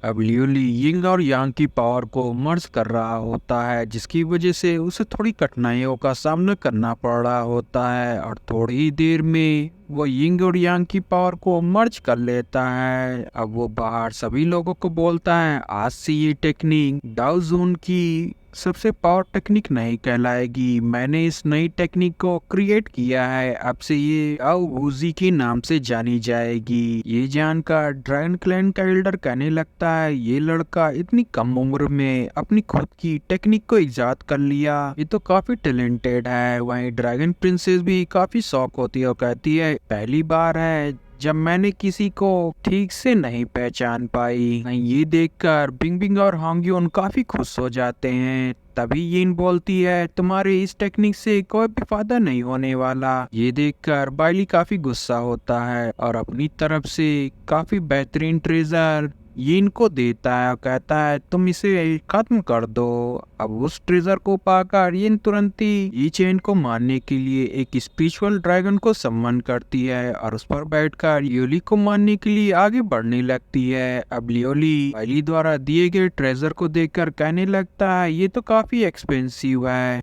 अब लियोली यिंग और यांग की पावर को मर्ज कर रहा होता है, जिसकी वजह से उसे थोड़ी कठिनाइयों का सामना करना पड़ रहा होता है और थोड़ी ही देर में वो यिंग और यांग की पावर को मर्ज कर लेता है। अब वो बाहर सभी लोगों को बोलता है, आज से ये टेक्निक डाउ जोन की सबसे पावर टेक्निक नहीं कहलाएगी। मैंने इस नई टेक्निक को क्रिएट किया है, अब से ये आउजी के नाम से जानी जाएगी। ये जानकर ड्रैगन क्लैन का एल्डर कहने लगता है, ये लड़का इतनी कम उम्र में अपनी खुद की टेक्निक को इजाद कर लिया, ये तो काफी टैलेंटेड है। वहीं ड्रैगन प्रिंसेस भी काफी शौक होती है और कहती है, पहली बार है जब मैंने किसी को ठीक से नहीं पहचान पाई। ये देखकर बिंग बिंग और हांग्योन काफी खुश हो जाते हैं। तभी यिन बोलती है, तुम्हारे इस टेक्निक से कोई भी फायदा नहीं होने वाला। ये देखकर बाइली काफी गुस्सा होता है और अपनी तरफ से काफी बेहतरीन ट्रेजर यिन को देता है और कहता है, तुम इसे खत्म कर दो। अब उस ट्रेजर को पाकर यिन तुरंत ही ई चेन को मारने के लिए एक स्पिरिचुअल ड्रैगन को सम्मन करती है और उस पर बैठकर लियोली को मारने के लिए आगे बढ़ने लगती है। अब लियोली बाइली द्वारा दिए गए ट्रेजर को देखकर कहने लगता है, ये तो काफी एक्सपेंसिव है।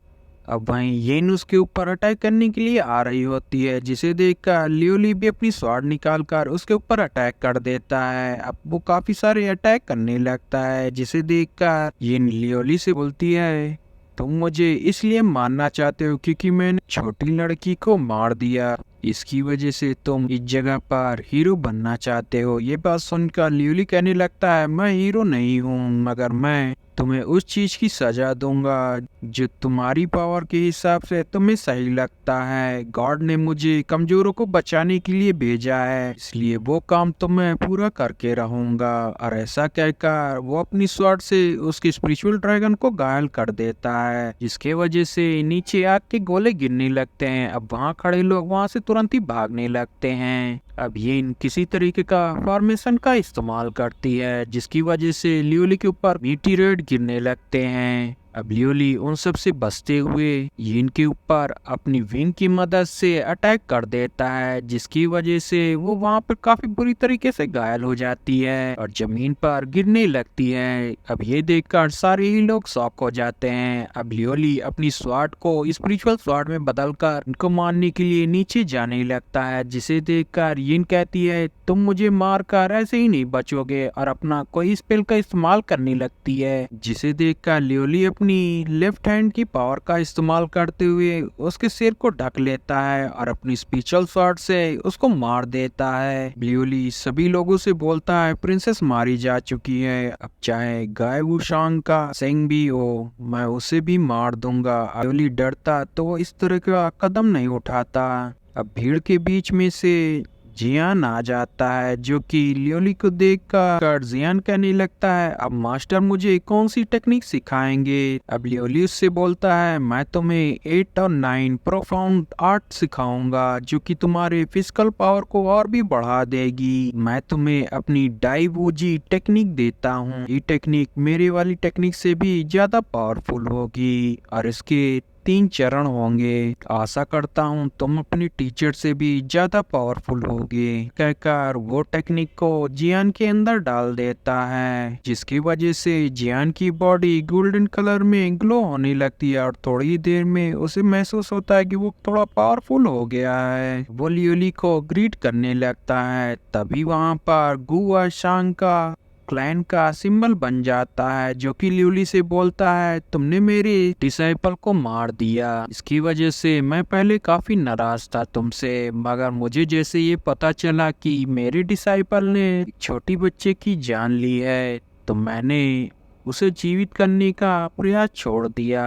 अब वहीं येन उसके ऊपर अटैक करने के लिए आ रही होती है, जिसे देखकर लियोली भी अपनी स्वॉर्ड निकालकर उसके ऊपर अटैक कर देता है। अब वो काफी सारे अटैक करने लगता है, जिसे देखकर येन लियोली से बोलती है, तुम मुझे इसलिए मारना चाहते हो क्योंकि मैंने छोटी लड़की को मार दिया, इसकी वजह से तुम इस जगह पर हीरो बनना चाहते हो। ये बात सुनकर लियोली कहने लगता है, मैं हीरो नहीं हूँ, मगर मैं तुम्हें उस चीज की सजा दूंगा जो तुम्हारी पावर के हिसाब से तुम्हें सही लगता है। गॉड ने मुझे कमजोरों को बचाने के लिए भेजा है, इसलिए वो काम तो मैं पूरा करके रहूंगा। और ऐसा कहकर वो अपनी स्वॉर्ड से उसके स्पिरिचुअल ड्रैगन को घायल कर देता है, जिसके वजह से नीचे आग के गोले गिरने लगते हैं। अब वहाँ खड़े लोग वहाँ से तुरंत ही भागने लगते हैं। अब ये किसी तरीके का फॉर्मेशन का इस्तेमाल करती है, जिसकी वजह से लियोली के ऊपर मीटीरेट गिरने लगते हैं। अब लियोली उन सब से बचते हुए यिन के ऊपर अपनी विंग की मदद से अटैक कर देता है, जिसकी वजह से वो वहाँ पर काफी बुरी तरीके से घायल हो जाती है और जमीन पर गिरने लगती है। अब ये देखकर सारे ही लोग शॉक हो जाते हैं। अब लियोली अपनी स्वॉर्ड को स्पिरिचुअल स्वॉर्ड में बदलकर उनको मारने के लिए नीचे जाने लगता है, जिसे देखकर यिन कहती है, तुम मुझे मार कर ऐसे ही नहीं बचोगे, और अपना कोई स्पेल का इस्तेमाल करने लगती है, जिसे देखकर लियोली अपनी लेफ्ट हैंड की पावर का इस्तेमाल करते हुए उसके सिर को ढक लेता है और अपनी स्पिरिचुअल स्वॉर्ड से उसको मार देता है। लियोली सभी लोगों से बोलता है, प्रिंसेस मारी जा चुकी है, अब चाहे गाय वुशांग का सेंग भी हो, मैं उसे भी मार दूंगा। लियोली डरता तो वो इस तरह का कदम नहीं उठाता। अब भीड़ के बीच में से जियान आ जाता है, जो कि लियोली को देखकर जियान कहने लगता है, अब मास्टर मुझे कौन सी टेक्निक सिखाएंगे। अब लियोली उससे बोलता है, मैं तुम्हें 8 और 9 प्रोफाउंड आर्ट सिखाऊंगा, जो कि तुम्हारे फिजिकल पावर को और भी बढ़ा देगी। मैं तुम्हें अपनी डाइवोजी टेक्निक देता हूँ, ये टेक्निक मेरे वाली टेक्निक से भी ज्यादा पावरफुल होगी और इसके 3 चरण होंगे। आशा करता हूँ तुम अपनी टीचर से भी ज्यादा पावरफुल होगे। कहकर वो टेक्निक को जियान के अंदर डाल देता है, जिसकी वजह से जियान की बॉडी गोल्डन कलर में ग्लो होने लगती है और थोड़ी देर में उसे महसूस होता है कि वो थोड़ा पावरफुल हो गया है। वो लियोली को ग्रीट करने लगता है। तभी वहाँ पर गुआ शांग का क्लैन का सिंबल बन जाता है, जो कि लियोली से बोलता है, तुमने मेरे डिसाइपल को मार दिया, इसकी वजह से मैं पहले काफी नाराज था तुमसे, मगर मुझे जैसे ये पता चला कि मेरे डिसाइपल ने एक छोटी बच्चे की जान ली है, तो मैंने उसे जीवित करने का प्रयास छोड़ दिया।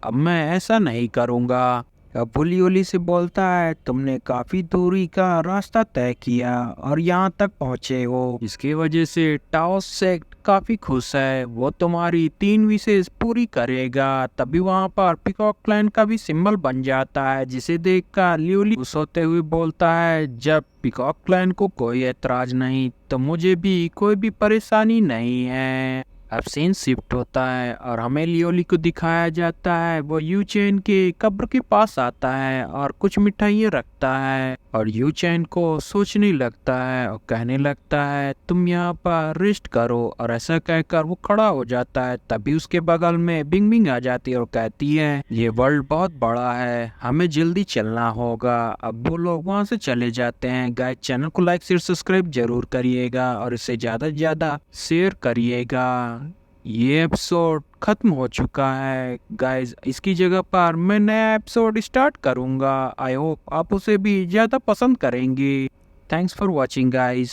अब मैं ऐसा नहीं करूँगा। अब वो लियोली से बोलता है, तुमने काफी दूरी का रास्ता तय किया और यहाँ तक पहुँचे हो, इसकी वजह से टाओस सेक्ट काफी खुश है, वो तुम्हारी 3 विशेष पूरी करेगा। तभी वहाँ पर पिकॉक क्लैन का भी सिंबल बन जाता है, जिसे देखकर लियोली खुश होते हुए बोलता है, जब पिकॉक क्लैन को कोई ऐतराज नहीं तो मुझे भी कोई भी परेशानी नहीं है। अब सीन शिफ्ट होता है और हमें लियोली को दिखाया जाता है, वो यू चेन के कब्र के पास आता है और कुछ मिठाइयाँ रख होता है और यू चैन को सोचने लगता है और कहने लगता है तुम यहाँ पर रेस्ट करो, और ऐसा कहकर वो खड़ा हो जाता है। तभी उसके बगल में बिंग बिंग आ जाती है और कहती है ये वर्ल्ड बहुत बड़ा है, हमें जल्दी चलना होगा। अब वो लोग वहाँ से चले जाते हैं। गाइस, चैनल को लाइक शेयर सब्सक्राइब जरूर करिएगा और इसे ज़्यादा से ज़्यादा शेयर करिएगा। ये एपिसोड खत्म हो चुका है गाइज, इसकी जगह पर मैं नया एपिसोड स्टार्ट करूंगा। आई होप आप उसे भी ज़्यादा पसंद करेंगे। Thanks for watching guys.